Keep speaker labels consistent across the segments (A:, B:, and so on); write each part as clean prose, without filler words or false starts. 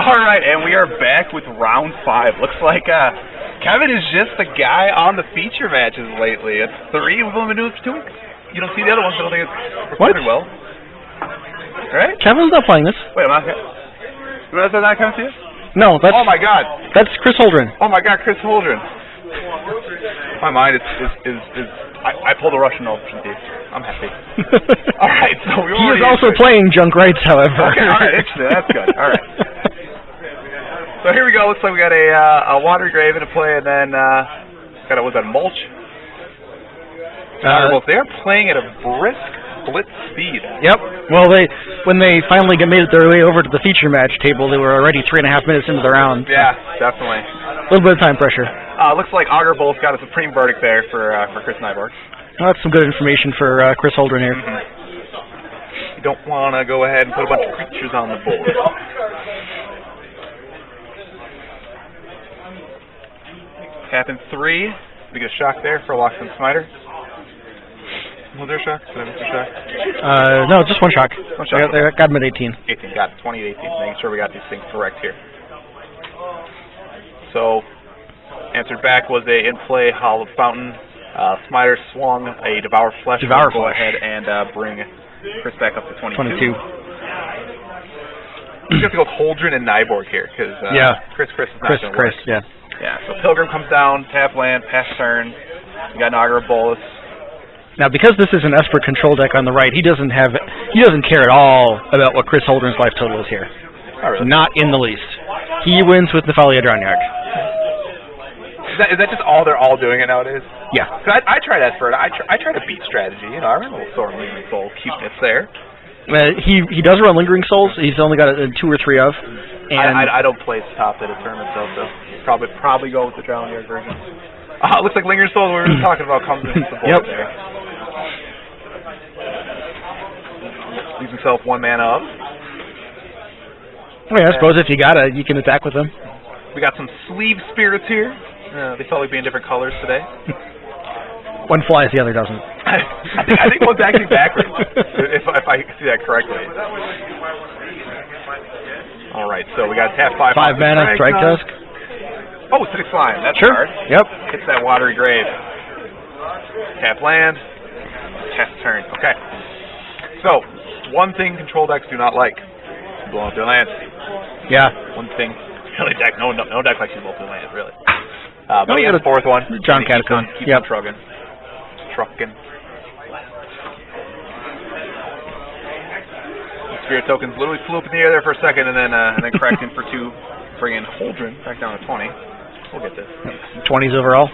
A: Alright, and we are back with round 5. Looks like Kevin is just the guy on the feature matches lately. It's 3, we've only been doing it for 2 weeks. You don't see the other ones, I don't think it's recorded well. Right?
B: Kevin's not playing this.
A: Wait, am I... Is that not Kevin to you?
B: No, that's...
A: Oh my god!
B: That's Chris Holdren.
A: Oh my god, Chris Holdren. My mind is I pulled a Russian ocean thief. I'm happy. Alright, so we
B: He is also playing Junk Rites, however.
A: Okay, alright, interesting. That's good. Alright. So here we go. Looks like we got a water grave into play, and then got a, was that mulch? They are playing at a brisk blitz speed.
B: Yep. Well, when they finally made their way over to the feature match table, they were already 3.5 minutes into the round.
A: Yeah, definitely.
B: A little bit of time pressure.
A: Looks like Augur Bolt's got a supreme verdict there for Chris Nighbor.
B: Well, that's some good information for Chris Holdren here.
A: You don't want to go ahead and put a bunch of creatures on the board. Tapping 3. We get a shock there for a Locksmith Smiter. Was there a shock? Did I miss a shock?
B: No, just one shock.
A: One shock.
B: I got him at 18.
A: 18, got it. 20 to 18. Making sure we got these things correct here. So, answered back was a in-play Hollow Fountain. Smiter swung a Devour Flesh. Go ahead and bring Chris back up to 22. We have to go with Holdren and Nighbor here, because Chris is not going to work. Yeah, so Pilgrim comes down, tap land, pass turn. We got an Augur Bolus.
B: Now, because this is an Esper control deck on the right, he doesn't care at all about what Chris Holdren's life total is here.
A: Oh, really?
B: Not in the least. He wins with Nephalia Drownyard.
A: Is that just all they're all doing it nowadays?
B: Yeah.
A: I tried Esper. I try to beat strategy. You know, I ran a little Sword Lingering Soul cuteness there.
B: He does run Lingering Souls. He's only got 2 or 3 of. And
A: I don't place top at a tournament though, so probably go with the Drownyard version. Looks like Lingering Souls we were just talking about comes into the board there. Leaves himself 1 mana up.
B: Well, yeah, I suppose if you got it, you can attack with them.
A: We got some Sleeve Spirits here. They felt like being different colors today.
B: One flies, the other doesn't.
A: I think one's actually backwards, if I see that correctly. All right, so we got tap 5.
B: 5 mana, Strike Tusk.
A: Oh, 6 flying. That's
B: sure.
A: hard.
B: Yep.
A: Hits that watery grave. Tap land. Test turn. Okay. So, one thing control decks do not like: blowing up their lands.
B: Yeah.
A: One thing. Really, deck. No deck likes to blow up their lands, really. But he has a 4th one.
B: John Catacomb.
A: Keep on trucking. Spirit tokens literally flew up in the air there for a second, and then cracked in for 2, bringing Holdren back down to 20. We'll get this.
B: 20s overall.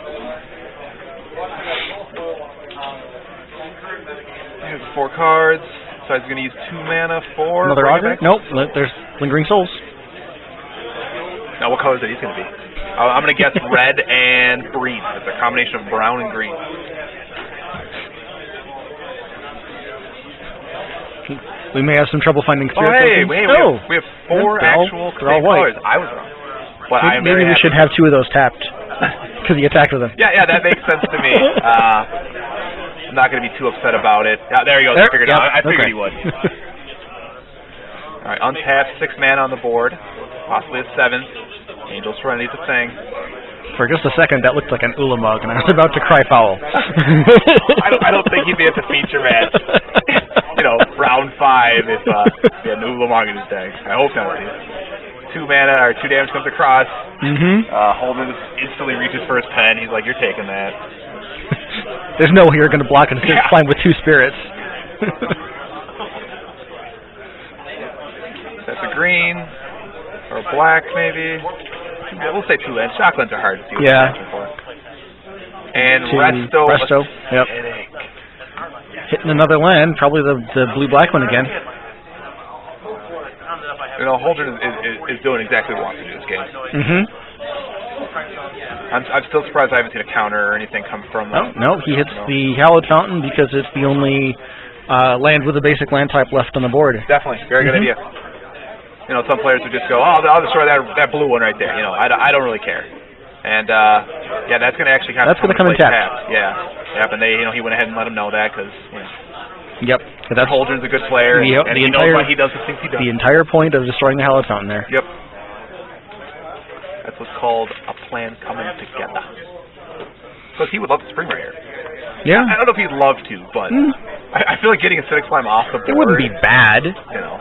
A: Here's 4 cards. So he's going to use 2 mana for...
B: Another Augur? Nope, there's Lingering Souls.
A: Now, what color is it he's going to be? I'm going to guess red and green. It's a combination of brown and green.
B: We may have some trouble finding Spirit tokens.
A: We have 4 actual colors. I was wrong. But
B: maybe we should have 2 of those tapped, because he attacked with them.
A: Yeah, that makes sense to me. I'm not going to be too upset about it. There he goes. I figured it out. I figured he would. All right, untap, 6 mana on the board. Possibly a 7th. Angel's Serenity's a thing.
B: For just a second, that looked like an Ulamog, and I was about to cry foul.
A: I don't think he'd be at the feature match. You know, round 5 if he had an Ulamog in his deck. I hope not. 2 mana or 2 damage comes across. Holdren instantly reaches for his pen. He's like, "You're taking that."
B: There's no way you're going to block and flying with 2 spirits.
A: That's a green or a black, maybe. Yeah, we'll say 2 lands. Shocklands are hard to see what you're matching for. And Resto.
B: Yep. Hitting another land, probably the blue-black one again.
A: You know, Holdren is doing exactly what he wants to do this game. I'm still surprised I haven't seen a counter or anything come from them.
B: No, he hits the Hallowed Fountain because it's the only land with a basic land type left on the board.
A: Definitely. Very good idea. You know, some players would just go, "Oh, I'll destroy that blue one right there." You know, I don't really care. And yeah, that's going to actually kind of
B: come in tapped.
A: Yeah, and he went ahead and let him know that because
B: Yep.
A: Holdren's a good player, and he knows why he does the things he does.
B: The entire point of destroying the Hallowed Fountain there.
A: Yep. what's called a plan coming together. Because he would love to Supreme right here.
B: Yeah.
A: I don't know if he'd love to, but I feel like getting Acidic Slime off the board...
B: It wouldn't be bad.
A: You know.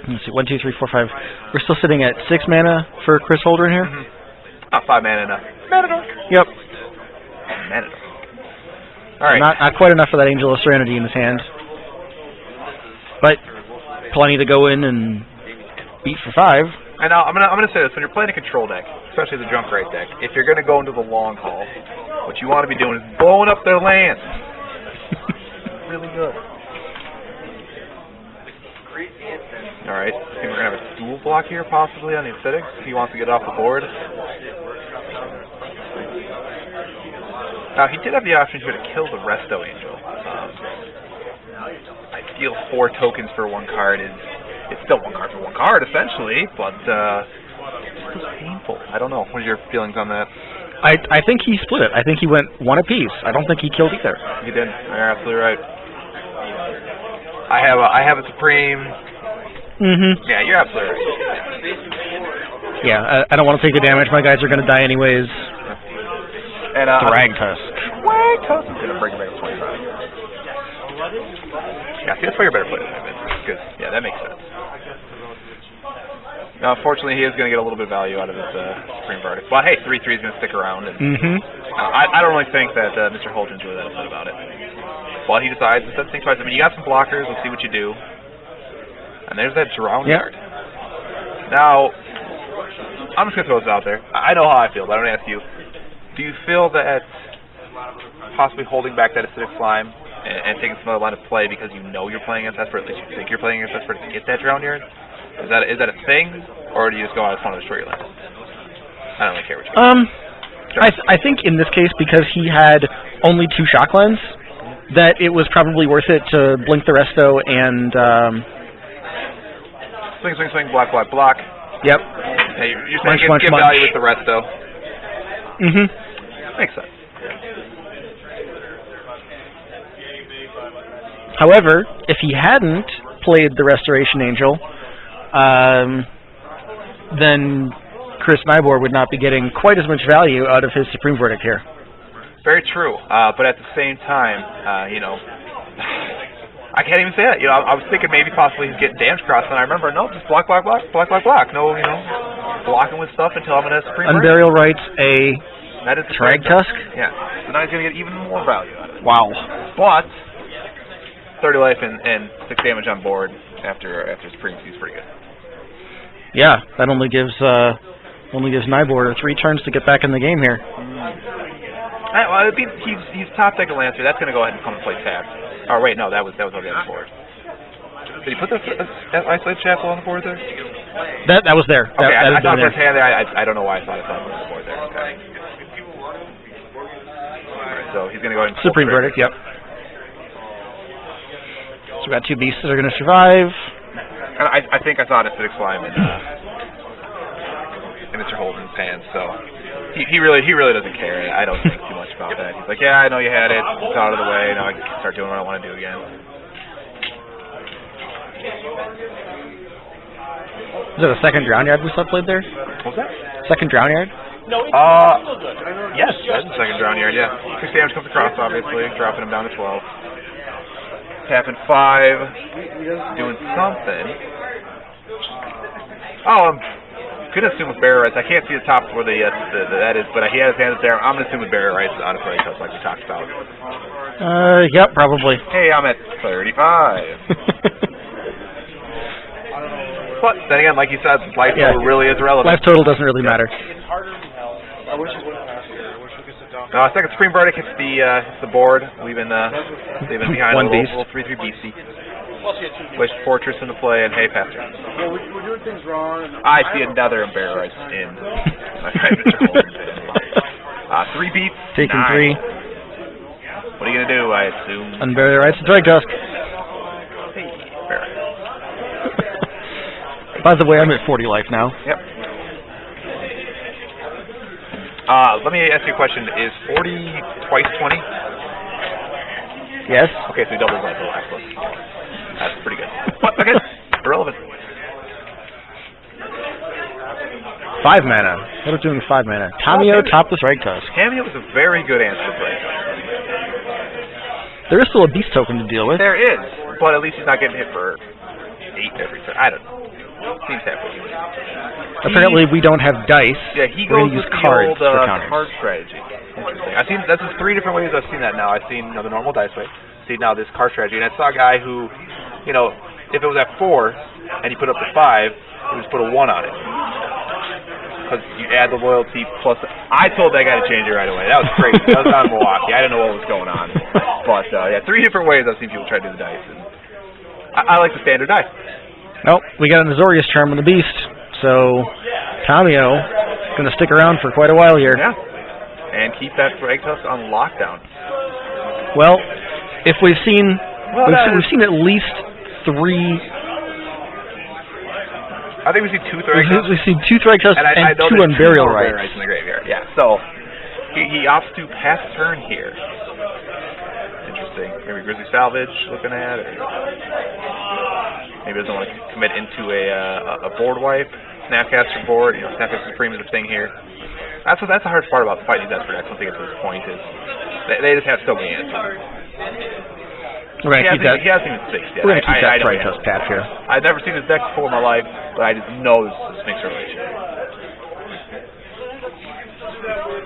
B: Let's see, 1, 2, 3, 4, 5. We're still sitting at 6 mana for Chris Holdren here?
A: Oh, 5 mana enough. Mana.
B: Yep.
A: Mana. Alright.
B: Not quite enough for that Angel of Serenity in his hand. But plenty to go in and beat for 5.
A: And now I'm gonna say this: when you're playing a control deck, especially the Junkrat deck, if you're gonna go into the long haul, what you want to be doing is blowing up their lands. Really good. All right, I think we're gonna have a dual block here, possibly on the acidic. If he wants to get off the board. Now he did have the option here to kill the Resto Angel. I feel 4 tokens for 1 card is. It's still 1 card for 1 card, essentially, but it's painful. I don't know. What are your feelings on that?
B: I think he split it. I think he went 1 apiece. I don't think he killed either.
A: He did. You're absolutely right. I have a Supreme. Yeah, you're absolutely right.
B: Yeah, I don't want to take the damage. My guys are going to die anyways.
A: And
B: Drag Tusk.
A: Drag Tusk is going to bring him back to 25. Yeah, see, that's why you're better playing than him. Because, yeah, that makes sense. Now, unfortunately, he is going to get a little bit of value out of his Supreme Verdict. Well, hey, 3/3 is going to stick around. And I don't really think that Mr. Holdren's really that upset about it. But he decides, instead of think twice, I mean, you got some blockers, let's see what you do. And there's that Drown Yard. Now, I'm just going to throw this out there. I know how I feel, but I'm going to ask you, do you feel that possibly holding back that Acidic Slime and taking some other line of play because you know you're playing against Esper, at least you think you're playing against Esper to get that Drown Yard? Is that a thing, or do you just go out and want to destroy your land? I don't really care what you do.
B: I think in this case, because he had only 2 shock lens, that it was probably worth it to blink the Resto and...
A: Swing, swing, swing, block, block, block.
B: Yep.
A: Yeah, you're saying get value with the Resto. Makes sense.
B: However, if he hadn't played the Restoration Angel, then Chris Nighbor would not be getting quite as much value out of his Supreme Verdict here.
A: Very true, but at the same time, you know, I can't even say that. You know, I was thinking maybe possibly he's getting damage crossed, and I remember, no, just block, block, block, block, block, block. No, you know, blocking with stuff until I'm in a Supreme Verdict.
B: Unburial Rites a
A: that is
B: Drag Tusk?
A: Yeah, so now he's going to get even more value out of it.
B: Wow.
A: But 30 life and 6 damage on board after Supreme is pretty good.
B: Yeah, that only gives Nighbor 3 turns to get back in the game here.
A: Well, he's top deck of Lancer. That's going to go ahead and come and play tapped. Oh wait, no, that was already on the board. Did he put the Isolated Chapel on the board there?
B: That was there.
A: Okay,
B: that
A: I thought for his hand there. I don't know why I thought it was on the board there. Okay. Alright, so he's going to go ahead and
B: Supreme Verdict. Yep. So we got 2 beasts that are going to survive.
A: And I think I saw an Acidic Slime in Mr. Holdren's hands, so he really doesn't care. I don't think too much about that. He's like, yeah, I know you had it. It's out of the way. Now I can start doing what I want to do again.
B: Is it a second Drown Yard we still played there?
A: What was that?
B: Second Drown Yard?
C: No, it's still good.
A: Yes, that's the second Drown Yard, yeah. 6 damage comes across, obviously, dropping him down to 12. Tapping 5, doing something. Oh, I'm gonna assume with Barrier Rites. I can't see the top where that is, but he has his hands there. I'm gonna assume with Barrier Rites on a play like we talked about.
B: Yep, probably.
A: Hey, I'm at 35. But then again, like you said, life total really is relevant.
B: Life total doesn't really matter.
C: It's harder than hell. I wish it wouldn't pass here. I wish we could sit down.
A: Second Supreme Verdict hits the board, leaving behind
B: One
A: a little 3/3 beastie. Wish Fortress into play, and hey, Pastor.
C: Well, we're doing things wrong.
A: I see another Embarrass in my friend Mr. Holdren. 3 beats.
B: Taking
A: 9.
B: 3.
A: What are you gonna do? I assume.
B: Unburial Rites, Drag Tusk.
A: Hey, Barrier.
B: By the way, I'm at 40 life now.
A: Yep. Let me ask you a question. Is 40 twice 20?
B: Yes.
A: Okay, so he doubles life the last one. That's pretty good. But, again, irrelevant.
B: 5 mana. What are we doing with 5 mana? Tamio, Topless Rag Tusk.
A: Tamio was a very good answer for Rag Tusk.
B: There is still a beast token to deal with.
A: There is, but at least he's not getting hit for 8 every turn. I don't know. Seems halfway.
B: Apparently, we don't have dice.
A: Yeah, he
B: We're
A: goes
B: use
A: with the
B: cards
A: old
B: for counters.
A: card strategy. Interesting. I've seen that's 3 different ways I've seen that now. I've seen the normal dice way. See now this card strategy, and I saw a guy who, if it was at 4 and he put up to 5, he would just put a 1 on it. Because you add the loyalty plus. I told that guy to change it right away. That was crazy. That was down in Milwaukee. I didn't know what was going on. But yeah, 3 different ways I've seen people try to do the dice. And I like the standard die.
B: Nope, we got an Azorius Charm on the beast, so Tamio is going to stick around for quite a while here.
A: Yeah, and keep that Rag Tusk on lockdown.
B: Well, if we've seen, we've seen at least 3.
A: I think we've seen 2 Rag Tusks.
B: We've seen 2 Rag Tusks and
A: I know
B: 2 Unburial Rites.
A: In the graveyard. Yeah, so he opts to pass turn here. Interesting. Maybe Grizzly Salvage looking at, or maybe doesn't want to commit into a board wipe. Snapcaster board. Snapcaster Supreme is a thing here. That's the hardest part about fighting these Esper decks once they get to this point is they just have so many answers.
B: We're going to keep that.
A: He hasn't even fixed yet.
B: We're going to keep that Rag Tusk patch here.
A: I've never seen this deck before in my life, but I just know this makes a relation.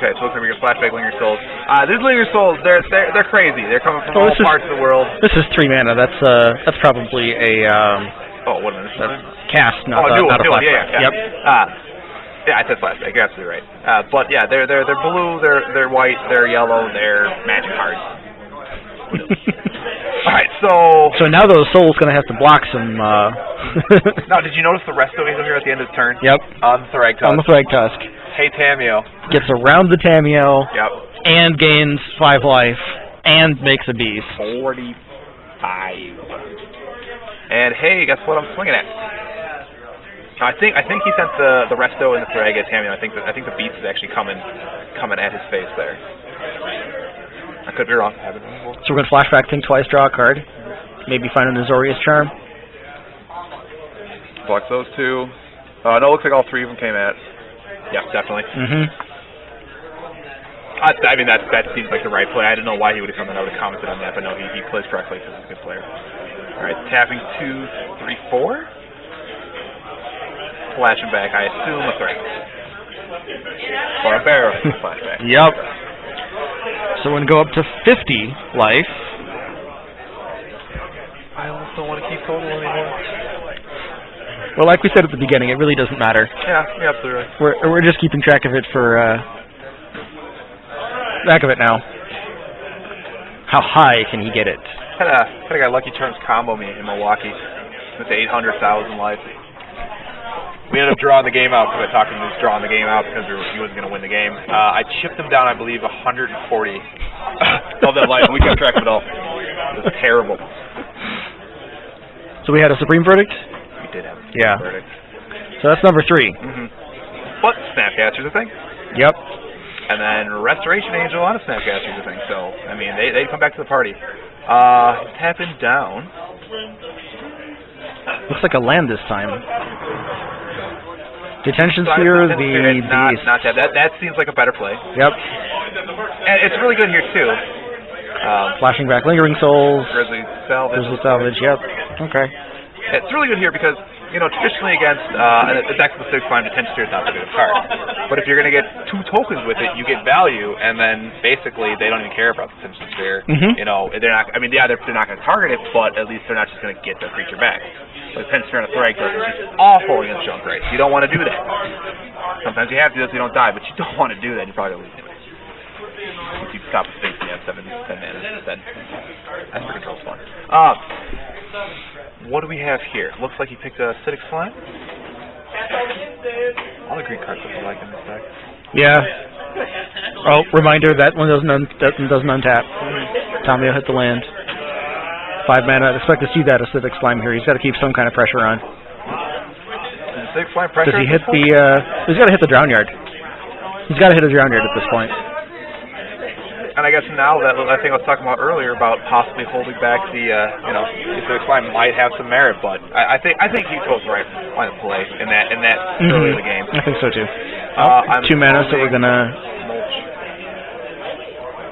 A: Okay, so looks like we get flashback Linger Souls. These Linger Souls, they're crazy. They're coming from all parts of the world.
B: This is 3 mana. That's probably a
A: what a minute.
B: Cast, not a flashback.
A: Yeah. Yep. Yeah, I said flashback. You're absolutely right. But yeah, they're blue, they're white, they're yellow, they're magic cards. Alright, so
B: now those souls gonna have to block some
A: Now did you notice the resto angel here at the end of the turn?
B: Yep.
A: On the Rag Tusk.
B: On the Rag Tusk.
A: Hey Tamio.
B: Gets around the Tamio.
A: Yep.
B: And gains 5 life. And makes a beast.
A: 45. And hey, guess what I'm swinging at? I think he sent the resto and the Thrag at Tamio. I think the beast is actually coming at his face there. I could be wrong.
B: So we're going to flashback, think twice, draw a card. Maybe find an Azorius Charm.
A: Block those 2. No, it looks like all 3 of them came at. Yeah, definitely. I mean, that seems like the right play. I didn't know why he would have come in. I would have commented on that, but no, he plays correctly because he's a good player. Alright, tapping 2, 3, 4. Flashing back, I assume a Thrag. Or a barrel flashback.
B: Yep. So we're going to go up to 50 life.
A: I almost don't want to keep total anymore.
B: Well, like we said at the beginning, it really doesn't matter.
A: Yeah, you're absolutely right.
B: We're just keeping track of it for back of it now. How high can he get it?
A: Had a guy Lucky Charms combo me in Milwaukee with 800,000 life. We ended up drawing the game out because I talked him into drawing the game out because he wasn't going to win the game. I chipped him down, I believe, 140 of that life, and we kept track of it all. It was terrible.
B: So we had a Supreme Verdict?
A: We did have a Supreme Verdict.
B: So that's number 3.
A: But Snapcaster's a thing.
B: Yep.
A: And then Restoration Angel on a Snapcaster's a thing. So, I mean, they come back to the party. Tapping down.
B: Looks like a land this time. Detention Sphere,
A: not that. That seems like a better play.
B: Yep.
A: And it's really good here too.
B: Flashing back Lingering Souls.
A: Grizzly Salvage.
B: Yep. Okay.
A: It's really good here because, traditionally against a deck with 6 line, Detention Sphere is not a good card. But if you're going to get 2 tokens with it, you get value, and then basically they don't even care about the Detention Sphere. They're not. I mean, yeah, they're not going to target it, but at least they're not just going to get their creature back. But Detention Sphere on a Thrag Tusk is just awful against junk race. You don't want to do that. Sometimes you have to do this so you don't die, but you don't want to do that. You probably lose anyway. If you stop a Sphinx and you have 7, 10 mana instead. That's pretty control's fun. What do we have here? Looks like he picked a Acidic Slime. All the green cards look alike in this deck.
B: Yeah. Oh, reminder, that one doesn't untap. Tamio hit the land. 5 mana. I'd expect to see that Acidic Slime here. He's got to keep some kind of pressure on.
A: Acidic Slime pressure?
B: Does he hit the, he's got to hit the Drown Yard. He's got to hit a Drown Yard at this point.
A: And I guess now that thing I was talking about earlier about possibly holding back the, acidic slime might have some merit, but I think he chose the right line of play in that early in the game.
B: I think so too. 2 mana, so we're gonna mulch.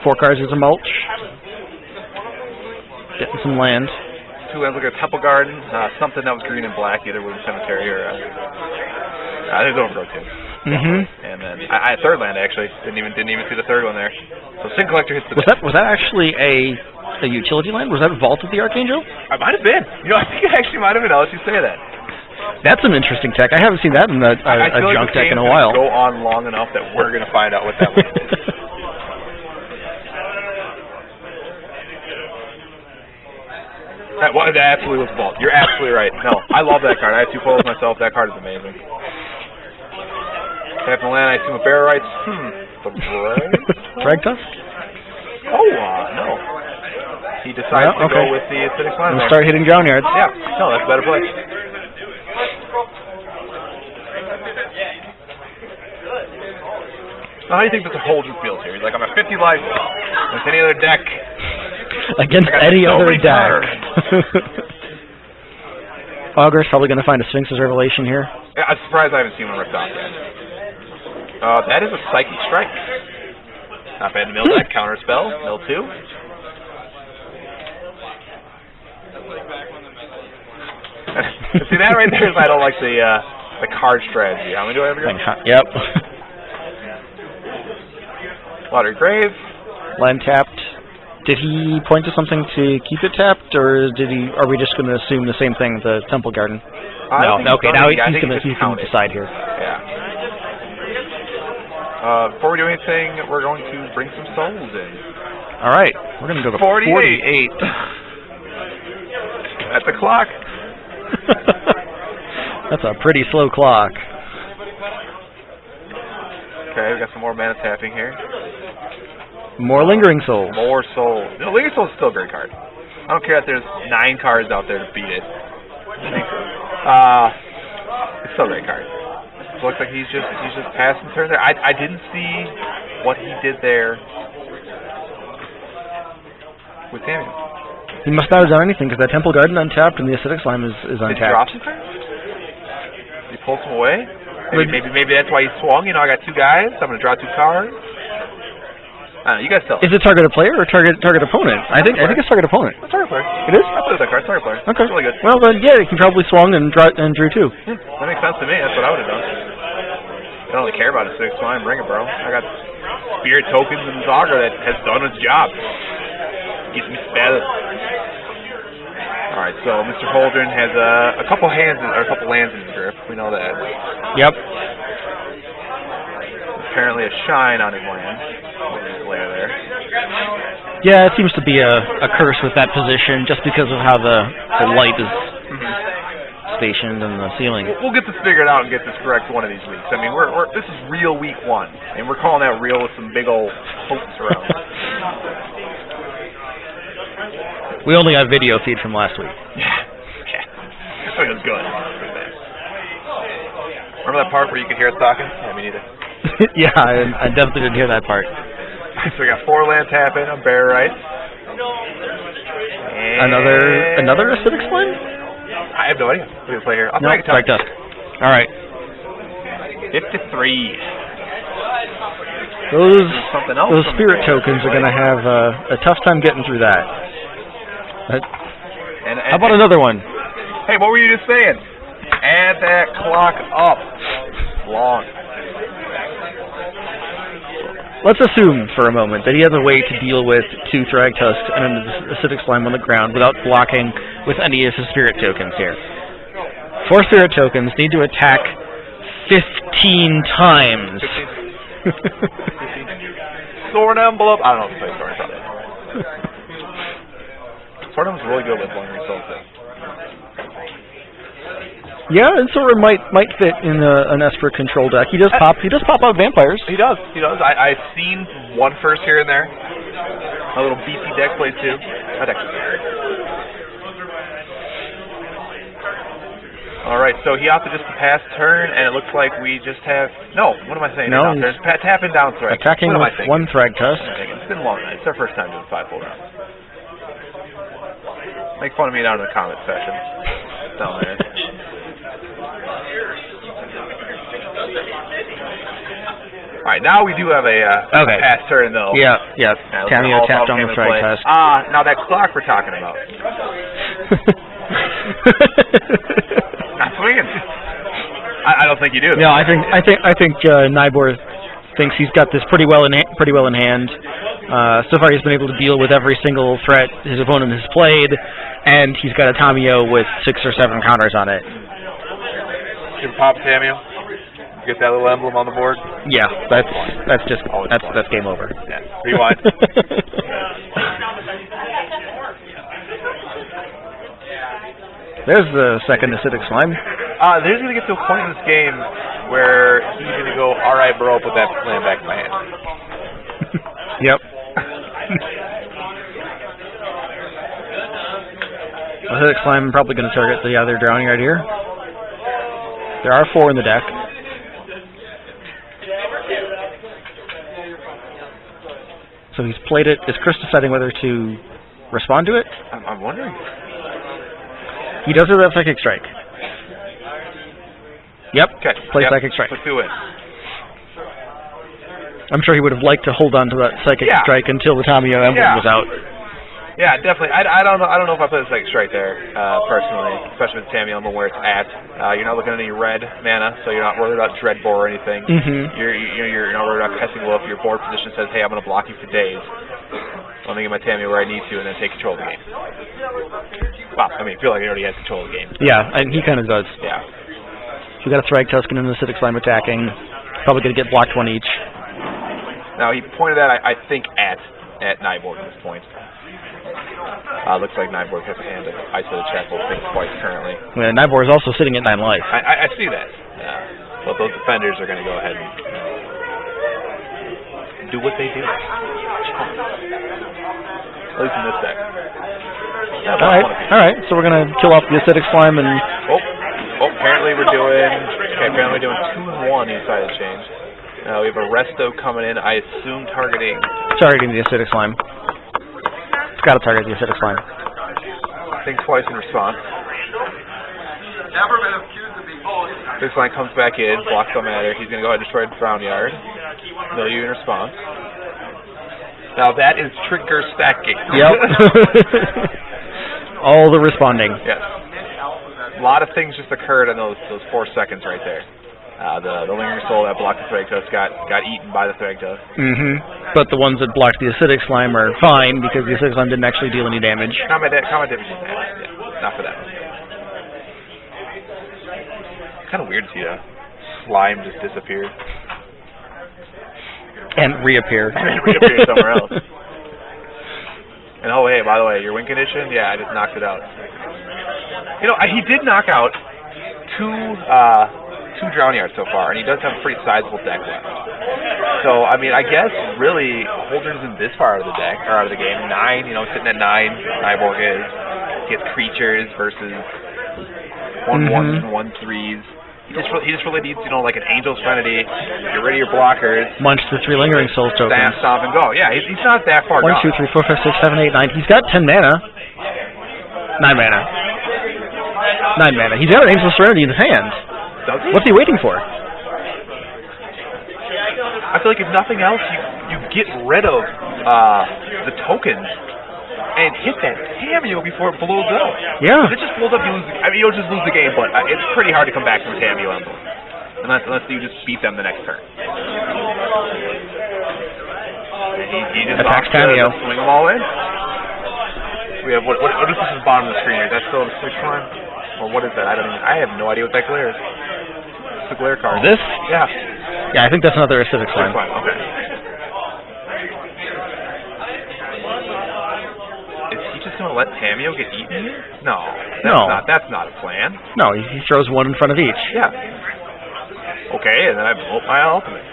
B: 4 cards as a mulch. Getting some land.
A: 2 lands like a Temple Garden, something that was green and black, either with a cemetery or I think it's over 2. And then I had 3rd land actually. Didn't even see the 3rd one there. So Sin Collector hits the
B: Was that actually a utility land? Was that Vault of the Archangel?
A: It might have been. I think it actually might have been. I'll let you say that.
B: That's an interesting tech. I haven't seen that in a junk deck in a while.
A: Go on long enough that we're gonna find out what that was. That absolutely was Vault. You're absolutely right. No, I love that card. I have 2 foils myself. That card is amazing. Tap and land, I assume a Bear Rites. The
B: Drag Tusk?
A: Oh, no. He decides to go with the acidic slime there.
B: Start hitting ground yards.
A: Yeah, no, that's a better play. Now, how do you think that the Holdren feels here? He's like, I'm at 50 life against any other deck.
B: Against any other deck. Augur's probably going to find a Sphinx's Revelation here.
A: Yeah, I'm surprised I haven't seen one ripped off yet. That is a Psychic Strike. Not bad in the mill deck. Counter spell. Mill 2. See, that right there is I don't like the card strategy. How many do I have here?
B: Yep.
A: Watery Grave.
B: Land tapped. Did he point to something to keep it tapped, or are we just going to assume the same thing, the Temple Garden? No, okay, now he's going to decide here.
A: Yeah. Before we do anything, we're going to bring some souls in.
B: All right, we're going to go to 48.
A: At the clock.
B: That's a pretty slow clock.
A: Okay, we got some more mana tapping here.
B: More Lingering Souls.
A: More souls. Lingering Souls is still a great card. I don't care if there's 9 cards out there to beat it. It's still a great card. It looks like he's just passing turn there. I didn't see what he did there with Samuel.
B: He must not have done anything because that Temple Garden untapped and the acidic slime is untapped.
A: Did he drop some cards? Did he pull some away? Maybe that's why he swung. I got 2 guys. I'm gonna draw 2 cards. I don't know, you guys tell.
B: Is it target player or target opponent? I think it's target opponent.
A: It's target player.
B: It is?
A: I played with that card. Target player.
B: Okay.
A: It's really good.
B: Well then, yeah, he probably swung and drew 2.
A: Yeah, that makes sense to me. That's what I would have done. I don't really care about a 6 slime. Bring it, bro. I got spirit tokens and Zaga that has done its job. Keeps me spattered. Alright, so Mr. Holdren has a couple lands in his grip. We know that.
B: Yep.
A: Apparently a shine on his land. There.
B: Yeah, it seems to be a curse with that position just because of how the light is stationed in the ceiling.
A: We'll get this figured out and get this correct one of these weeks. I mean, this is real week 1, and we're calling that real with some big old hopes around.
B: We only got video feed from last week.
A: Yeah. It was good. Remember that part where you could hear us talking? Yeah, me neither.
B: Yeah, I definitely didn't hear that part.
A: So we got 4 land tapping on Bear Rites.
B: Another acidic slime?
A: I have no idea. What do you play here? I'll
B: Drag Tusk. All right.
A: 53.
B: Those spirit tokens are going to have a tough time getting through that. How about another one?
A: Hey, what were you just saying? Add that clock up. Long.
B: Let's assume for a moment that he has a way to deal with 2 Thrag Tusks and an acidic slime on the ground without blocking with any of his spirit tokens here. 4 spirit tokens need to attack 15 times.
A: 15. Sword Envelope. I don't know if you play Sword Envelope. Sword Envelope's really good with Lingering Souls.
B: Yeah, and Sword might fit in an Esper control deck. He does pop out vampires.
A: He does. I've seen one first here and there. A little beefy deck play too. Alright, so he opted just to pass turn, and it looks like we just have... No, what am I saying?
B: No,
A: there's tapping down Thrag.
B: Attacking with 1 Thrag Tusk.
A: been long night. It's our first time doing 5 full rounds. Make fun of me down in the comment section. Down there. Alright, now we do have a pass turn, though.
B: Yeah. Tamio tapped on the strike test.
A: Now that clock we're talking about. Not swinging. I don't think you do.
B: No, I think Nighbor thinks he's got this pretty well in hand. So far, he's been able to deal with every single threat his opponent has played, and he's got a Tamio with 6 or 7 counters on it.
A: You can pop Tamio. Get that little emblem on the board.
B: Yeah, that's game over.
A: Yeah. Rewind.
B: There's the second acidic slime.
A: There's going to get to a point in this game where he's going to go, all right, bro, put that land back in my hand.
B: Yep. Acidic slime probably going to target the other drowning right here. There are 4 in the deck. So he's played it. Is Chris deciding whether to respond to it?
A: I'm wondering.
B: He does it with a Psychic Strike. Yep.
A: Okay.
B: Play Psychic Strike.
A: Let's do it.
B: I'm sure he would have liked to hold on to that Psychic Strike until the Tamio emblem was out.
A: Yeah, definitely. I don't know if I play the Psychic Strike there, personally, especially with the Tamio emblem where it's at. You're not looking at any red mana, so you're not worried about Dreadbore or anything. You're not worried about Pessing Wolf. Your board position says, hey, I'm going to block you for days. I'm going to get my Tamio where I need to and then take control of the game. Well, I mean, I feel like he already has control of the game.
B: Yeah, and he kind of does.
A: Yeah.
B: We got a Thrag Tusken and an Acidic Slime attacking. Probably going to get blocked 1 each.
A: Now, he pointed that, I think, at Nighbor at this point. Looks like Nighbor has a hand of Isolated Chapel things twice currently.
B: Yeah, Nighbor is also sitting at 9 life.
A: I see that. But those defenders are going to go ahead and do what they do. At least in this deck.
B: Alright, so we're going to kill off the Acidic Slime and...
A: apparently we're doing... Okay, apparently we're doing 2-1 inside the change. We have a Resto coming in, I assume targeting
B: the Acidic Slime. It's got to target the Acidic Slime.
A: Think twice in response. Acidic Slime comes back in, blocks the matter. He's going to go ahead and destroy the Brown Yard. Milieu in response. Now that is trigger stacking.
B: Yep. All the responding.
A: Yes. A lot of things just occurred in those 4 seconds right there. The Lingering Soul that blocked the Thragtusk got eaten by the Thragtusk.
B: But the ones that blocked the Acidic Slime are fine because the Acidic Slime didn't actually deal any damage.
A: Combat damage didn't damage. Yeah, not for that one. Kind of weird to see a slime just disappear.
B: And reappear.
A: Reappear somewhere else. And oh, hey, by the way, your win condition? Yeah, I just knocked it out. You know, he did knock out two Drown Yards so far, and he does have a pretty sizable deck left. So, I mean, I guess, really, Holdren's in this far out of the deck, or out of the game. 9, you know, sitting at 9, Nighbor is. He has creatures versus 1/1s and 1/3s. He just really needs, you know, like an Angel Serenity, get rid of your blockers.
B: Munch the 3 Lingering Souls tokens.
A: Stomp and go. Yeah, he's not that far gone.
B: 1, 2, 3, 4, 5, 6, 7, 8, 9. He's got 10 mana. 9 mana. 9 mana. He's got an Angel Serenity in his hand.
A: Does he?
B: What's he waiting for?
A: I feel like if nothing else, you get rid of the tokens and hit that Tamio before it blows up.
B: Yeah.
A: If it just blows up, you lose. I mean, you'll just lose the game, but it's pretty hard to come back from a Tamio emblem unless you just beat them the next turn. And he just
B: attacks Tamio.
A: Swing them all in. We have what is this at the bottom of the screen here? Is that still the 6 one? Or what is that? I have no idea what that glare is. It's a glare card.
B: This?
A: Yeah.
B: Yeah, I think that's another Acidic Slime.
A: Okay. Is he just gonna let Tamio get eaten here? No. That's not a plan.
B: No, he throws 1 in front of each.
A: Yeah. Okay, and then I blow up my ultimate.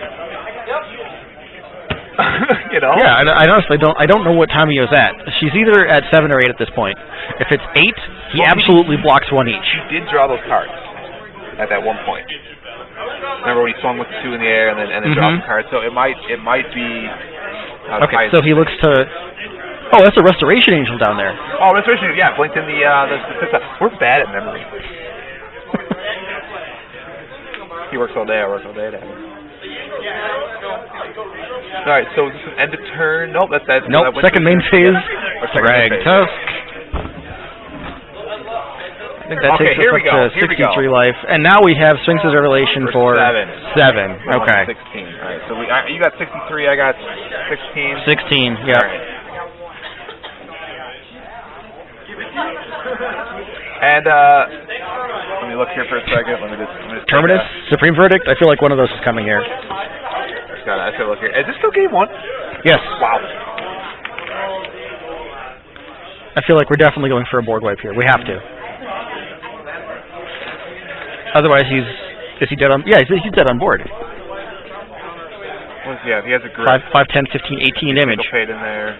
A: You know?
B: Yeah, I honestly don't know what Tamio's at. She's either at 7 or 8 at this point. If it's 8, he absolutely blocks 1 each.
A: He did draw those cards at that one point. Remember when he swung with the 2 in the air and then dropped the card? So it might be
B: Okay, so he looks to... Oh, that's a Restoration Angel down there.
A: Oh, Restoration, yeah, blinked in the we're bad at memory. He works all day, I work all day. Alright, so is this an end of turn? Nope, that's that.
B: Nope, second main phase. Drag Tusk. I think that takes us up to 63 life. And now we have Sphinx's Revelation for 7. Okay.
A: 16. Alright, so you got 63, I got 16.
B: 16, yeah.
A: Alright. And let me look here for a second. Let me just
B: Terminus, Supreme Verdict. I feel like one of those is coming here.
A: I gotta look here. Is this still game 1?
B: Yes.
A: Wow.
B: I feel like we're definitely going for a board wipe here. We have to. Otherwise, is he dead on? Yeah, he's dead on board.
A: Yeah, he has a grip.
B: 5, 10, 15, 18 damage.
A: Paid in there.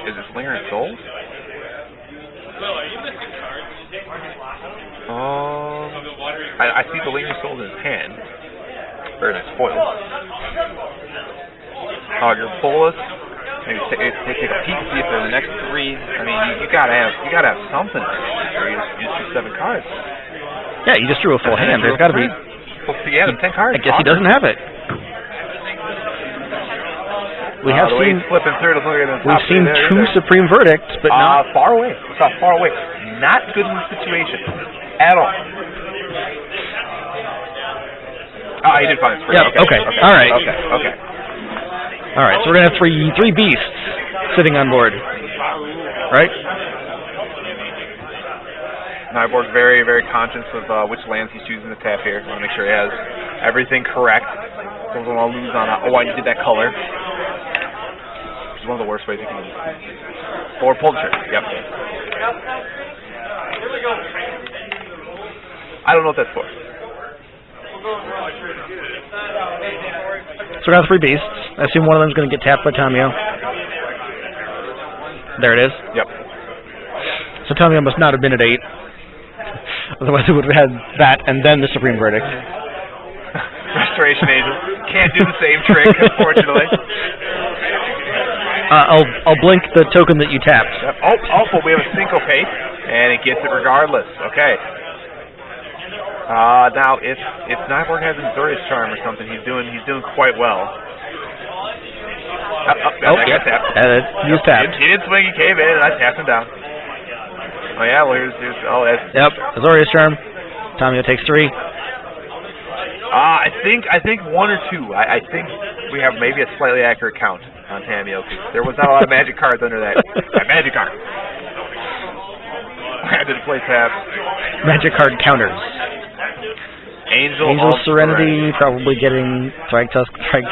A: Is it Slinger and Souls? I see the Lingering Souls in his hand. Very nice foil. Your Bolus. Maybe take a peek, see if there's the next 3. I mean, you gotta have something. You just drew 7 cards.
B: Yeah, you just drew a full hand. There's got to be.
A: Yeah, 10 cards.
B: I guess he doesn't have it. We have seen. We've seen 2 Supreme Verdicts, but not
A: far away. It's not far away. Not good in this situation at all. Ah, he did find it.
B: Yep. Okay. All right.
A: Okay.
B: All right. So we're gonna have three beasts sitting on board, right?
A: Nighbor's very, very conscious of which lands he's choosing to tap here. I want to make sure he has everything correct. Doesn't want to lose on oh, I did that color. Which is one of the worst ways you can lose. Forward pull the trigger. Yep. I don't know what that's for.
B: So we got 3 beasts. I assume one of them is going to get tapped by Tamio. There it is.
A: Yep.
B: So Tamio must not have been at 8. Otherwise it would have had that and then the Supreme Verdict.
A: Restoration Angel. Can't do the same trick, unfortunately.
B: I'll blink the token that you tapped.
A: Yep. Oh, but we have a Syncopate, and it gets it regardless. Okay. Now if Nighbor has Azorius Charm or something, he's doing quite well.
B: Yeah. He was tapped.
A: He didn't swing. He came in, and I tapped him down. Oh yeah. Well, here's that's.
B: Yep. Azorius Charm. Tamio takes 3.
A: I think 1 or 2. I think we have maybe a slightly accurate count on Tamio, because there was not a lot of magic cards under that magic card. I did play tap.
B: Magic card counters.
A: Angel
B: Serenity, probably getting Thrag Tusk, or 3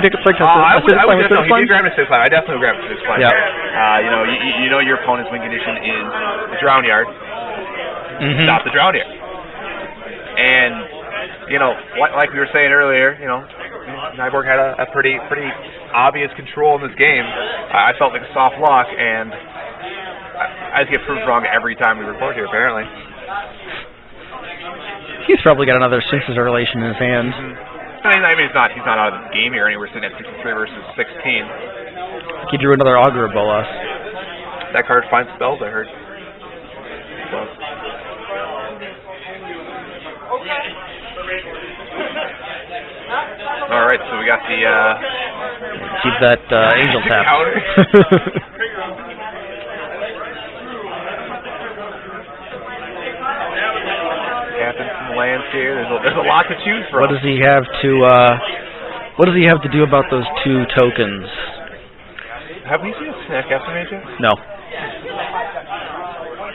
B: Thrag Tusk.
A: I would no, he did grab a 6 line. I definitely would grab a 6 line.
B: Yeah.
A: You know your opponent's win condition is the Drown Yard. Stop the Drown Yard. And like we were saying earlier, Nighbor had a pretty obvious control in this game. I felt like a soft lock, and I just get proved wrong every time we record here, apparently.
B: He's probably got another Sphinx's Revelation in his hand.
A: I mean, he's not out of the game here. We're sitting at 63 versus 16.
B: He drew another Augur of Bolas.
A: That card finds spells, I heard. All right, so we got the
B: keep that angel tap.
A: Captain some lands here. There's a lot to choose from.
B: What does he have to do about those 2 tokens?
A: Have we seen a snack after Major?
B: No.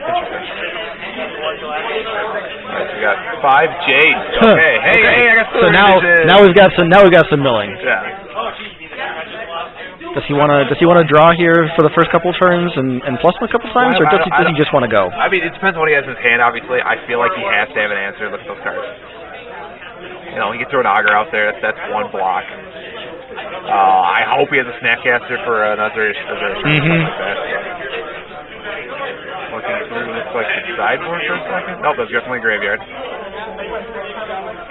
A: Interesting. Alright, so we got 5 J's. Okay. Hey, I got
B: so now we've got some milling.
A: Yeah.
B: Does he want to draw here for the first couple of turns and plus him a couple times, or does he just want to go?
A: I mean, it depends on what he has in his hand. Obviously, I feel like he has to have an answer. Look at those cards. He can throw an Augur out there. That's 1 block. I hope he has a Snapcaster for another something like that. Looking through this like the sideboard for a second. Nope, that's definitely graveyard.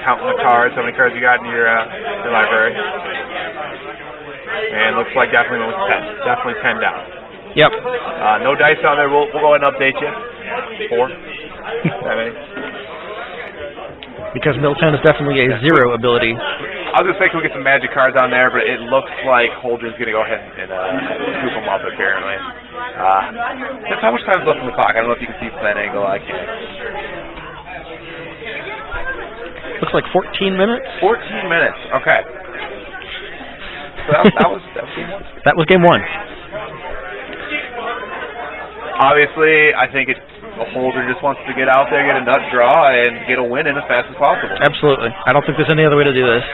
A: Counting the cards. How many cards you got in your library? And looks like definitely went with 10. Definitely 10 down.
B: Yep.
A: No dice on there. We'll go ahead and update you. 4. That many?
B: Because mill 10 is definitely a 0 ability.
A: I was going to say, can we get some magic cards on there, but it looks like Holdren's going to go ahead and scoop them up, apparently. That's how much time is left in the clock. I don't know if you can see from that angle. I can't.
B: Looks like 14 minutes?
A: 14 minutes. Okay. So that was game 1.
B: That was game 1.
A: Obviously, I think Holdren just wants to get out there, get a nut draw, and get a win in as fast as possible.
B: Absolutely. I don't think there's any other way to do this.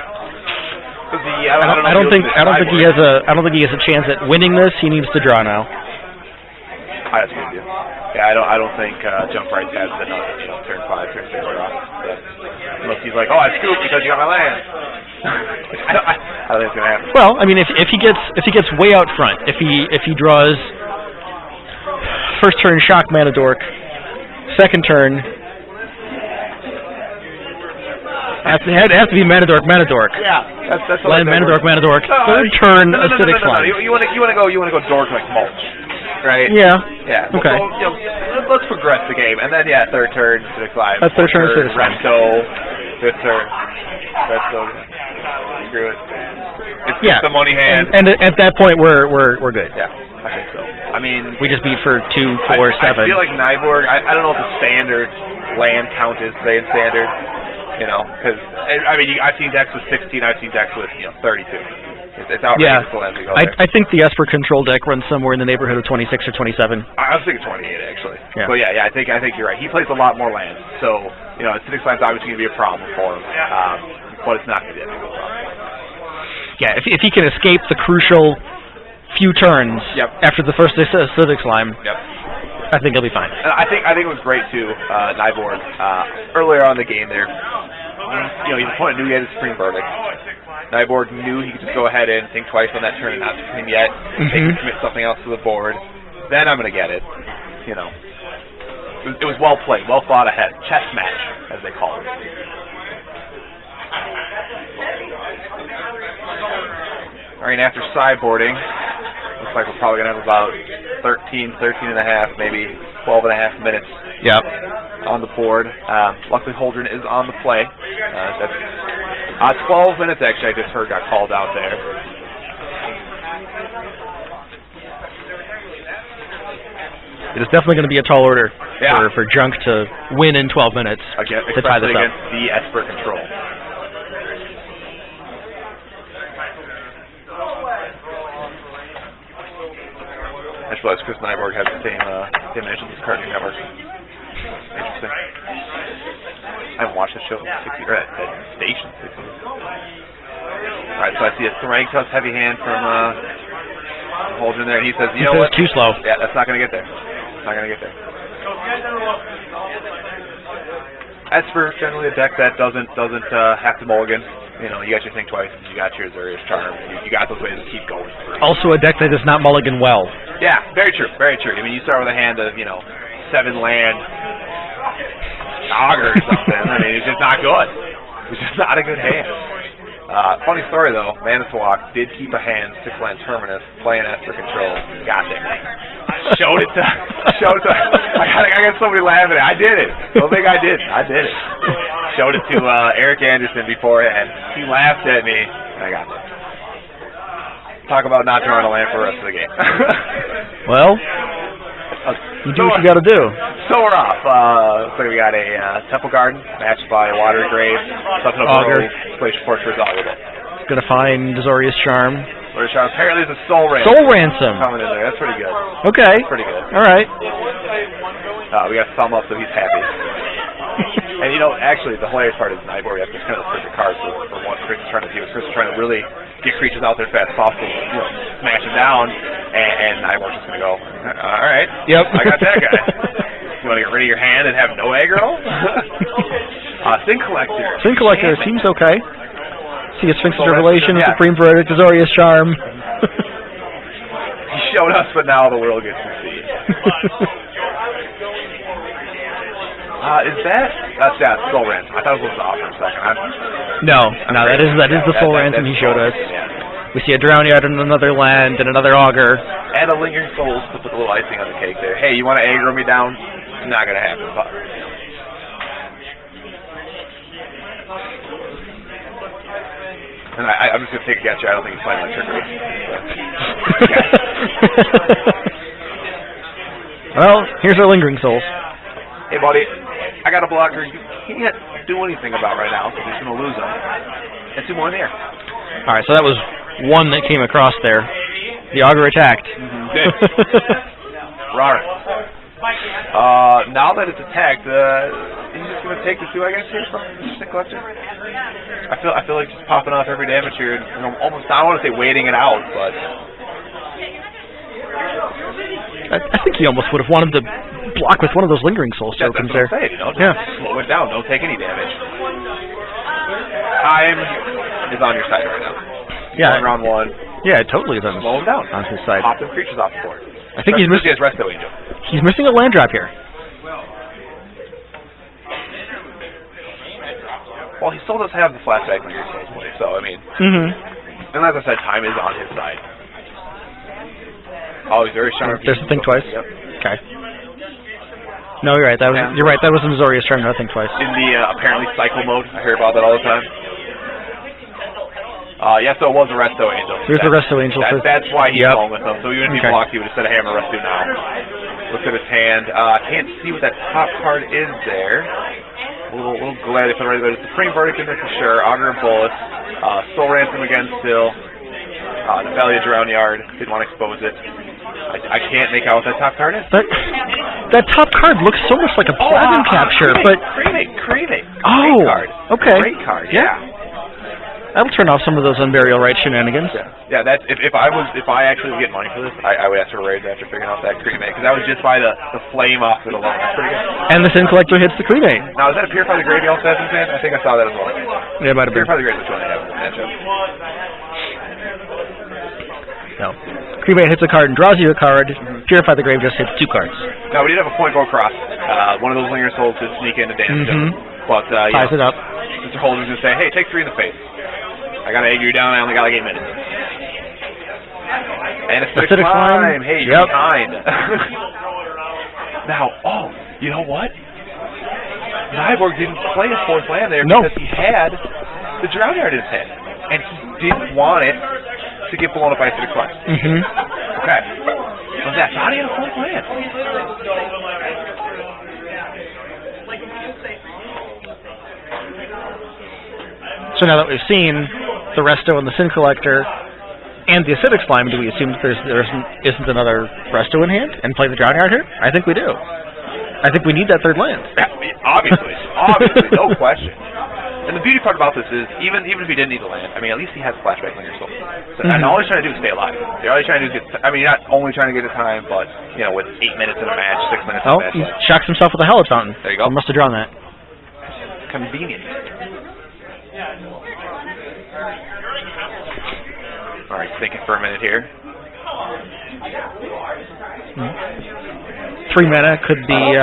A: I don't think
B: he has a chance at winning this. He needs to draw now.
A: I agree with you. Yeah, I don't think Jump Rights has enough, turn 5, turn 6 draw. Unless he's like, oh, I scooped because you got my land. I don't think it's gonna happen.
B: Well, I mean, if he gets way out front, if he draws first turn shock mana dork, second turn it has to be mana dork.
A: Yeah, that's
B: land mana dork. Third turn acidic slime.
A: You want to go dork like mulch, right?
B: Yeah.
A: Yeah.
B: Okay.
A: So, let's progress the game, and then third turn acidic slime.
B: That's third turn acidic slime.
A: Resto, fifth turn. Resto. Screw it. It's the money hand.
B: And at that point we're good.
A: Yeah, I think so. I mean,
B: we just beat for 2, 4, 7.
A: I feel like Nighbor. I don't know what the standard land count is today in standard. Because I mean, I've seen decks with 16. I've seen decks with 32. It's outrageous the lands we go there.
B: I think the Esper control deck runs somewhere in the neighborhood of 26 or 27.
A: I was thinking 28 actually.
B: Yeah.
A: But yeah, I think you're right. He plays a lot more lands, so acidic slime's obviously going to be a problem for him. But it's not going to be a big problem.
B: Yeah, if he can escape the crucial few turns after the first acidic slime, I think he'll be fine.
A: And I think it was great too, Nighbor. Earlier on in the game there, his opponent knew he had a Supreme Verdict. Nighbor knew he could just go ahead and think twice on that turn and not supreme yet. They could commit something else to the board. Then I'm going to get it. It was well played, well thought ahead. Chess match, as they call it. Alright, after sideboarding, looks like we're probably going to have about 13 and a half, maybe 12 and a half minutes on the board. Luckily, Holdren is on the play. That's 12 minutes, actually, I just heard got called out there.
B: It is definitely going to be a tall order for Junk to win in 12 minutes.
A: Again,
B: to tie this
A: against
B: up.
A: the Esper control. I just realized Chris Nighbor has the same dimensions as Cartoon Network. Interesting. I haven't watched the show in 60 or at station 60 years. Alright, so I see a Thrang Tusk heavy hand from Holdren there, and he says, you know what?
B: Too slow.
A: Yeah, that's not going to get there. It's not going to get there. Esper, generally a deck that doesn't have to mulligan. You got your Think Twice, you got your Azurius Charm, you got those ways to keep going.
B: Also a deck that does not mulligan well.
A: Yeah, very true, very true. I mean, you start with a hand of, 7 land Augur or something. I mean, it's just not good. It's just not a good hand. Funny story though, Manitowoc did keep a hand 6-land Terminus, playing Esper control. Got it. Showed it to. I got somebody laughing at it. I did it. Don't think I didn't. I did it. Showed it to Eric Anderson beforehand. He laughed at me, and I got it. Talk about not drawing a land for the rest of the game.
B: Well, you do what you got to do.
A: So we're off. Looks like we got a Temple Garden matched by Water Grave, something of
B: Augur,
A: Glacial Fortress, Augur.
B: Gonna find Azorius Charm.
A: Azorius Charm. Apparently, there's a Soul Ransom.
B: Soul Ransom
A: coming in there. That's pretty good.
B: Okay.
A: That's pretty good.
B: All right.
A: We got a thumb up, so he's happy. And actually, the hilarious part is Nighbor. We have to kind of push the cards for what Chris is trying to do. Chris is trying to really get creatures out there fast as possible, smash them down, and Nighbor's just gonna go, all right.
B: Yep.
A: I got that guy. You want to get rid of your hand and have no aggro? Sin Collector.
B: Sin Collector seems okay. See a Sphinx's Revelation, Supreme Verdict, Azorius Charm.
A: He showed us, but now the world gets to see. Is that? That's Soul Ransom. I thought it was the offer for a second.
B: No, that is the Soul Ransom he showed us.
A: Yeah.
B: We see a Drownyard in another land and another Augur.
A: And a Lingering Souls to put a little icing on the cake there. Hey, you want to aggro me down? Not going to happen, Puck. And I'm just going to take a guess here. I don't think he's playing like trickery.
B: Well, here's our Lingering Souls.
A: Hey, buddy. I got a blocker you can't do anything about right now, because he's going to lose them. And 2 more in the air.
B: Alright, so that was one that came across there. The Augur attacked.
A: Rawr. Now that it's attacked, he's just going to take the 2, I guess, here from the collector. I feel like just popping off every damage here, and almost, I don't want to say waiting it out, but...
B: I think he almost would have wanted to block with one of those Lingering Souls tokens there.
A: That's what I'm saying, you know, just slow it down, don't take any damage. Time is on your side right now.
B: Yeah.
A: Round 1.
B: Yeah, it totally is on,
A: slow him down.
B: On his side.
A: Pop them creatures off the board.
B: I think he's missing
A: Resto Angel.
B: He's missing a land drop here.
A: Well, he still does have the flashback when you're play, so I mean, and as I said, time is on his side. Oh, he's very sharp.
B: There's the think twice.
A: Yep.
B: Okay. No, you're right. That was you're right. That was Missouri's turn. No, think twice.
A: In the apparently cycle mode, I hear about that all the time. Yeah, so it was a Resto Angel.
B: There's a Resto Angel.
A: That's why he's going with them. So even if he blocked, he would have said, "Hey, I'm a Resto now." Look at his hand. I can't see what that top card is there. A little glare they put right there. It's a Supreme Verdict in there for sure. Augur and Bullets. Soul Ransom again still. The Valley of Drownyard. Didn't want to expose it. I can't make out what that top card is.
B: That top card looks so much like a Platinum Capture, but...
A: Cremate.
B: Oh,
A: great card.
B: Okay.
A: Great card, yeah.
B: That'll turn off some of those Unburial Rites shenanigans.
A: Yeah, that's if I actually get money for this, I would ask for a raise after figuring out that cremate, because that was just by the flame off it alone. That's pretty good.
B: And the Sin Collector hits the cremate.
A: Now, is that a Purify the Grave you also have in hand? I think I saw that as well.
B: Yeah, it might have been.
A: Purify the Grave is which one they have in the matchup.
B: No. Cremate hits a card and draws you a card. Purify the Grave just hits 2 cards.
A: Now, we did have a point go across. One of those Lingering Souls to sneak in and damage him. But,
B: ties it up.
A: Mr. Holdren's going to say, hey, take 3 in the face. I got to egg you down. I only got like 8 minutes. And Acidic Slime. Hey, you're behind. Now, you know what? Nighbor didn't play his 4th land there because he had the Drownyard in his hand. And he didn't want it to get blown up by Acidic Slime. Okay. So that's how do you have a 4th land?
B: So now that we've seen the Resto and the Sin Collector and the Acidic Slime, do we assume that there isn't another Resto in hand and play the Drownyard here? I think we do. I think we need that 3rd land.
A: Obviously, no question. And the beauty part about this is, even if he didn't need the land, I mean, at least he has flashback Lingering Soul. So, and all he's trying to do is stay alive. All he's trying to do is get, I mean, not only trying to get the time, but, you know, with 8 minutes in a match, 6 minutes in a match.
B: He shocks himself with a Hallowed Fountain.
A: There you go.
B: He must have drawn that.
A: Convenient. Alright, thinking for a minute here.
B: 3 mana could be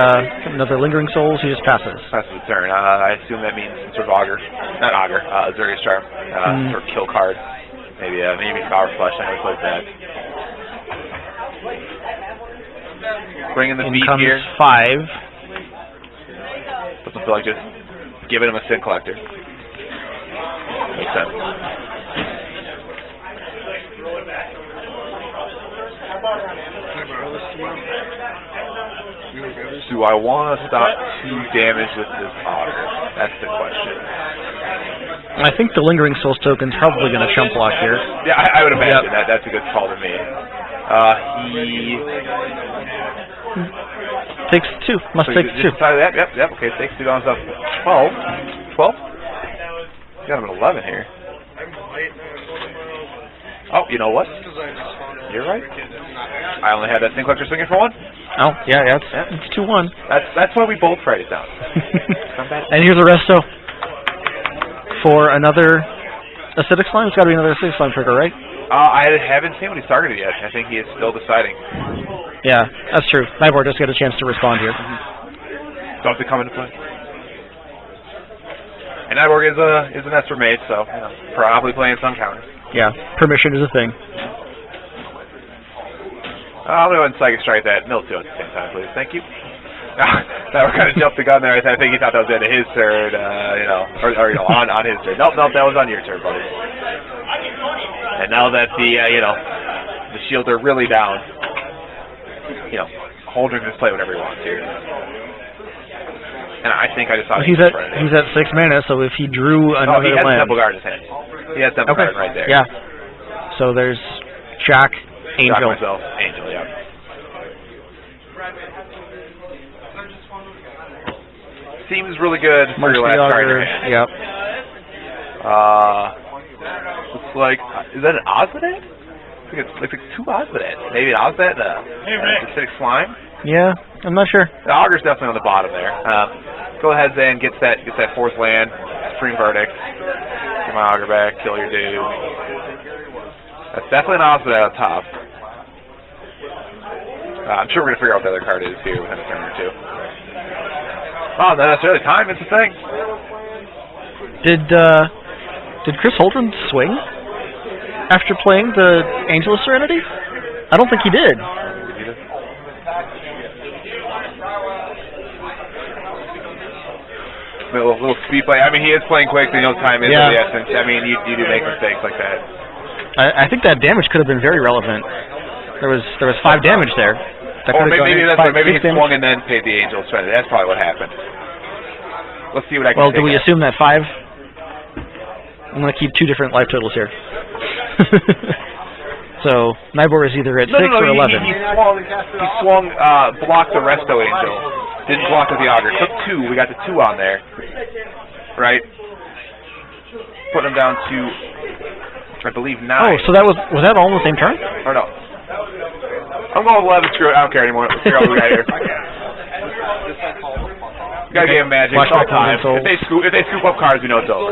B: another Lingering Souls. He just passes.
A: Passes the turn. I assume that means some sort of Augur. Not Augur. Azurius Charm. Sort of kill card. Maybe Power Flush. I know he plays that. Bringing the beat here.
B: 5.
A: Doesn't feel like just giving him a Sin Collector. Makes sense. Do I want to stop 2 damage with this Augur? That's the question.
B: I think the Lingering Souls token's probably going to chump block here.
A: Yeah, I would imagine that's a good call to me. He
B: takes 2. Must take 2.
A: Decided that? Yep. Okay, takes 2 down stuff. 12. 12? Got him at 11 here. Oh, you know what? You're right. I only had that Sin Collector swinging for 1.
B: Oh, yeah, it's 2-1.
A: That's why we both write it down.
B: And here's a Resto for another Acidic Slime. It's got to be another Acidic Slime trigger, right?
A: I haven't seen what he's targeted yet. I think he is still deciding.
B: Yeah, that's true. Nighbor does get a chance to respond here.
A: Don't have to come into play. And Nighbor is an Esper mate, so probably playing some counters.
B: Yeah, permission is a thing.
A: I'm going to go ahead and Psychic Strike that mill 2 at the same time, please. Thank you. That kind of jumped the gun there. I think he thought that was into his turn, you know, or you know, on his turn. Nope, that was on your turn, buddy. And now that the, you know, the shields are really down, you know, Holdren can just play whatever he wants here. And I think I just saw
B: he's at 6 mana, so if he drew another
A: he has
B: land,
A: Temple Guard in his hand. He has Temple Guard right there.
B: Yeah. So there's Jack, Angel.
A: Jack myself, Angel, yeah. Seems really good for your last card in your hand.
B: Yep.
A: Looks like, is that an Osmodet? Looks like 2 Osmodets. Maybe an Osmodet and a acidic slime?
B: Yeah, I'm not sure.
A: The Augur's definitely on the bottom there. Go ahead then, gets that 4th land, Supreme Verdict. Get my Augur back, kill your dude. That's definitely an Osmodet on top. I'm sure we're going to figure out what the other card is here within a turn or two. Oh, not necessarily time, it's a thing.
B: Did Chris Holdren swing after playing the Angel of Serenity? I don't think he did.
A: Little speed play. I mean, he is playing quick, so you know time is of the essence. I mean, you do make mistakes like that.
B: I think that damage could have been very relevant. There was 5 damage there.
A: Or maybe he swung and then paid the Angel of Serenity. That's probably what happened. Let's see what I can
B: Well, do we assume that 5? I'm going to keep 2 different life totals here. So, Nighbor is either at 6 or 11.
A: He swung, blocked the Resto Angel. Didn't block with the Augur. Took 2. We got the 2 on there. Right? Put him down to, I believe, 9.
B: Oh, so that was that all on the same turn?
A: Or no. I'm going with 11. Screw it. I don't care anymore. Let's figure out what we got here. You gotta give him magic all the time. If they scoop up cards, we know it's over.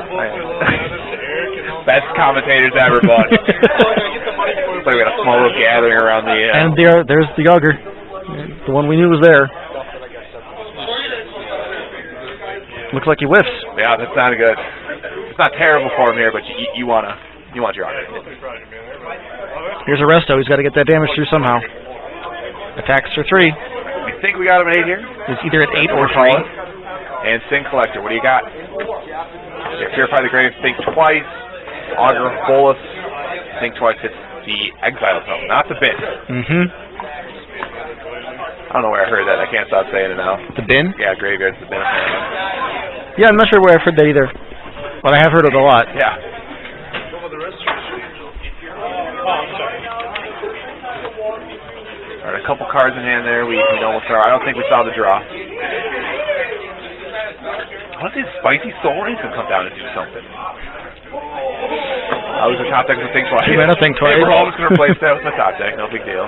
A: Best commentators ever, bud. Looks like we got a small little gathering around the...
B: And there's the Augur. The one we knew was there. Looks like he whiffs.
A: Yeah, that's not good. It's not terrible for him here, but you want your Augur.
B: Here's a Resto. He's got to get that damage through somehow. Attacks for 3.
A: You think we got him at 8 here?
B: He's either at 8 or 3.
A: And Sin Collector, what do you got? Purify the Grave, think twice. Augur Bolus, think twice. It's the Exile Tome, not the bin. I don't know where I heard that. I can't stop saying it now.
B: The bin?
A: Yeah, Graveyard's the bin apparently.
B: Yeah, I'm not sure where I've heard that either. But I have heard it a lot.
A: Yeah. Alright, a couple cards in hand there. We almost saw. I don't think we saw the draw. How does this spicy soul racing come down and do something? I was a top deck to think twice.
B: You better think twice.
A: We're always going to replace that with my top deck. No big deal.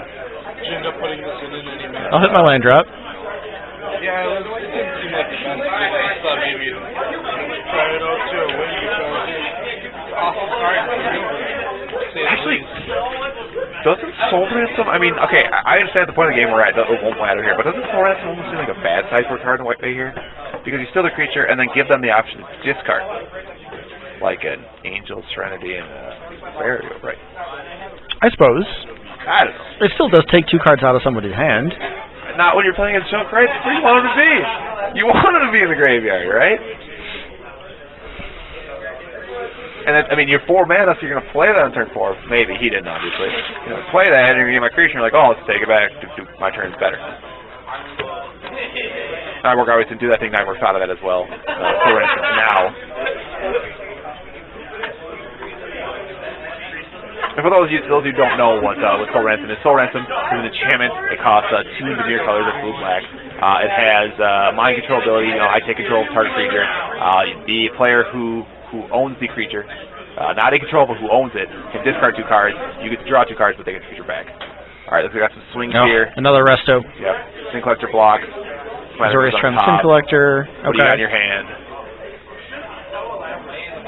B: I'll hit my land drop.
C: Yeah, it didn't seem like the best. I thought maybe try it out too. When you awesome card.
A: Actually, doesn't Soul Ransom, I mean, okay, I understand the point of the game we're at, it won't matter here, but doesn't Soul Ransom almost seem like a bad side for a card in White Bay here? Because you steal the creature and then give them the option to discard. Like an Angel, Serenity, and a Burial, right?
B: I suppose.
A: I don't know.
B: It still does take 2 cards out of somebody's hand.
A: Not when you're playing against Junk, right? That's where you want them to be. You want them to be in the graveyard, right? And then, I mean, you're 4 mana, so you're going to play that on turn 4. Maybe. He didn't, obviously. You know, play that, and you're going to get my creature, and you're like, oh, let's take it back. My turn's better. Nighbor always didn't do that. I think Nighbor thought of that as well. For instance, now. And for those of you who don't know what Soul Ransom is an enchantment. It costs 2 Dimir colors of blue black. It has mind control ability. You know, I take control of target creature. The player who owns the creature, not in control, but who owns it, can discard 2 cards. You get to draw 2 cards, but they get the creature back. All right, we got some swings here.
B: Another Resto.
A: Yep. Sin Collector blocks.
B: Azorius from Sin Collector. Okay.
A: What do you got in your hand?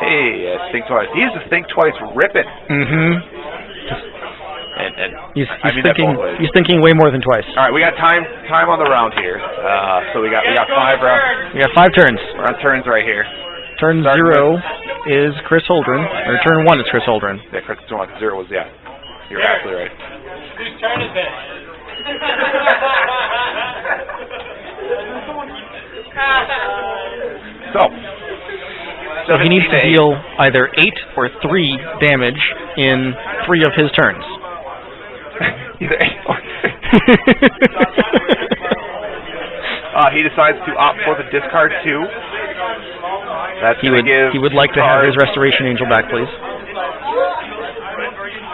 A: Hey, Think Twice. He is a Think Twice ripping. And
B: he's thinking way more than twice.
A: All right, we got time on the round here. So we got 5 rounds.
B: We got 5 turns.
A: We're on turns right here.
B: Turn 0 is Chris Holdren, or turn 1 is Chris Holdren.
A: Yeah, Chris 0 was, yeah. You're absolutely right.
C: Whose turn is it?
B: So he needs to deal either 8 or 3 damage in 3 of his turns.
A: Either 8 or 3. He decides to opt for the discard 2. That's
B: he would like to have his Restoration Angel back, please.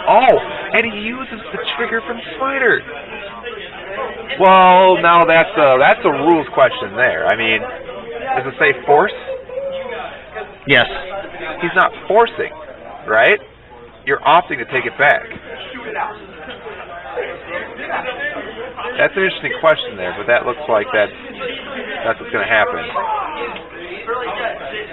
A: Oh, and he uses the trigger from Spider. Well, now that's a rules question there. I mean, does it say force?
B: Yes.
A: He's not forcing, right? You're opting to take it back. That's an interesting question there, but that looks like that's what's going to happen.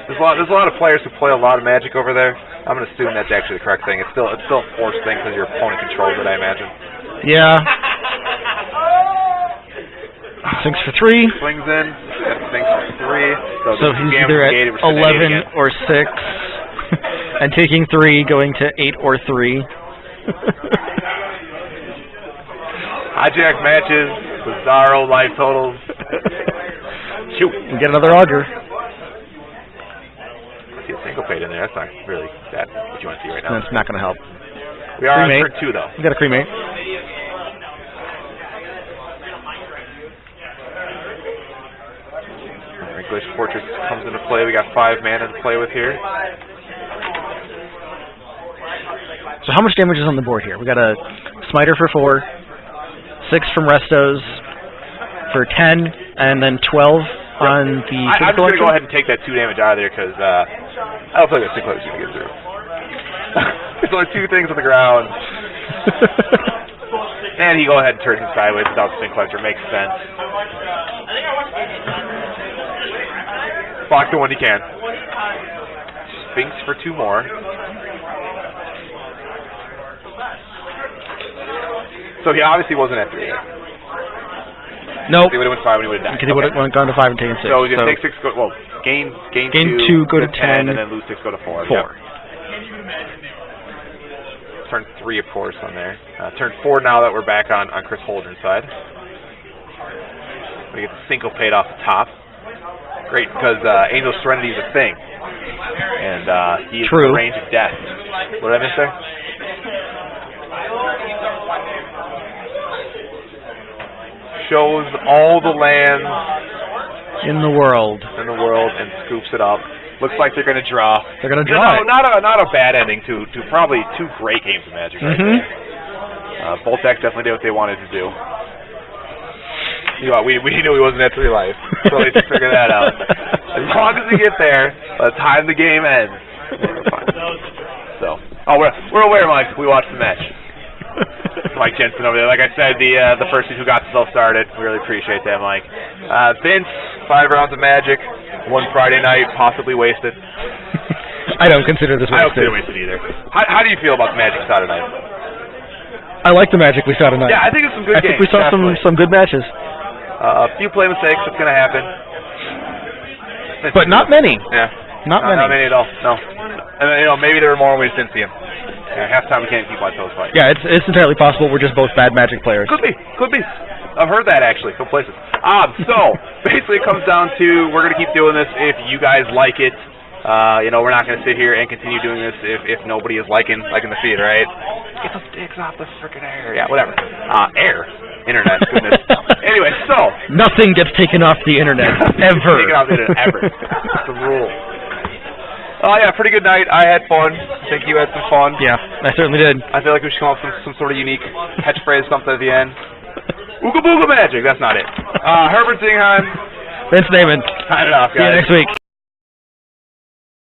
A: There's a lot of players who play a lot of Magic over there. I'm going to assume that's actually the correct thing. It's still a force thing because your opponent controls it, I imagine.
B: Yeah. Swings for 3.
A: Swings in. Swings for 3.
B: So he's either at 11 or 6. And taking 3, going to 8 or 3.
A: Hijack matches, bizarro life totals. Shoot.
B: And get another auger.
A: I see a syncopate in there. That's not really what you want to see right now.
B: That's not going to help.
A: We are on turn 2, though.
B: We got a cremate.
A: Glacial Fortress comes into play. We got 5 mana to play with here.
B: So how much damage is on the board here? We got a Smiter for 4, 6 from Restos for 10, and then 12 on the
A: I'm just going to go ahead and take that 2 damage out of there because I don't think that Synclair's going to get through. There's only 2 things on the ground. And he go ahead and turns it sideways without Synclair. Makes sense. Block the one he can. Sphinx for 2 more. So he obviously wasn't at 3 yet.
B: Nope.
A: He would have went 5 when he would have died.
B: Because he would have gone to 5 and taken 6.
A: So you take 6, gain
B: 2, go to 10,
A: and then lose 6, go to 4.
B: 4.
A: Yep. Turn 3, of course, on there. Turn 4 now that we're back on Chris Holdren's side. We get the Syncopate off the top. Great, because Angel Serenity is a thing. And he is in the range of death. What did I miss there? Shows all the lands
B: in the world
A: and scoops it up. Looks like they're going to draw.
B: They're going to draw.
A: Not a bad ending to probably 2 great games of Magic. Right there. Both decks definitely did what they wanted to do. You know, we knew he wasn't at 3 life, so we just figured that out. As long as we get there, by the time the game ends, we're fine. So, we're aware, Mike. We watched the match. Mike Jensen over there. Like I said, the person who got the started. We really appreciate that, Mike. Vince, 5 rounds of Magic, 1 Friday night, possibly wasted.
B: I don't consider this wasted.
A: I don't consider it wasted either. How do you feel about the Magic Saturday night?
B: I like the Magic we saw tonight.
A: Yeah, I think it's some good games.
B: I think we saw some good matches.
A: A few play mistakes, that's going to happen.
B: But not many.
A: Yeah.
B: Not many.
A: Not many at all, no. And, maybe there were more when we just didn't see them. Yeah, half-time we can't keep on toes fighting.
B: Yeah, it's entirely possible we're just both bad Magic players.
A: Could be. I've heard that, actually, some places. So, basically it comes down to, we're going to keep doing this if you guys like it. We're not going to sit here and continue doing this if nobody is liking the feed, right? Get those dicks off the frickin' air. Yeah, whatever. Air. Internet, goodness. Anyway, so.
B: Nothing gets taken off the internet, ever.
A: Taken off the internet, ever. That's the rule. Oh, yeah, pretty good night. I had fun. I think you had some fun.
B: Yeah, I certainly did.
A: I feel like we should come up with some sort of unique catchphrase, something at the end. Ooga Booga Magic, that's not it. Herbert Zingsheim.
B: Vince Naimon.
A: Sign it off, guys.
B: See you next week.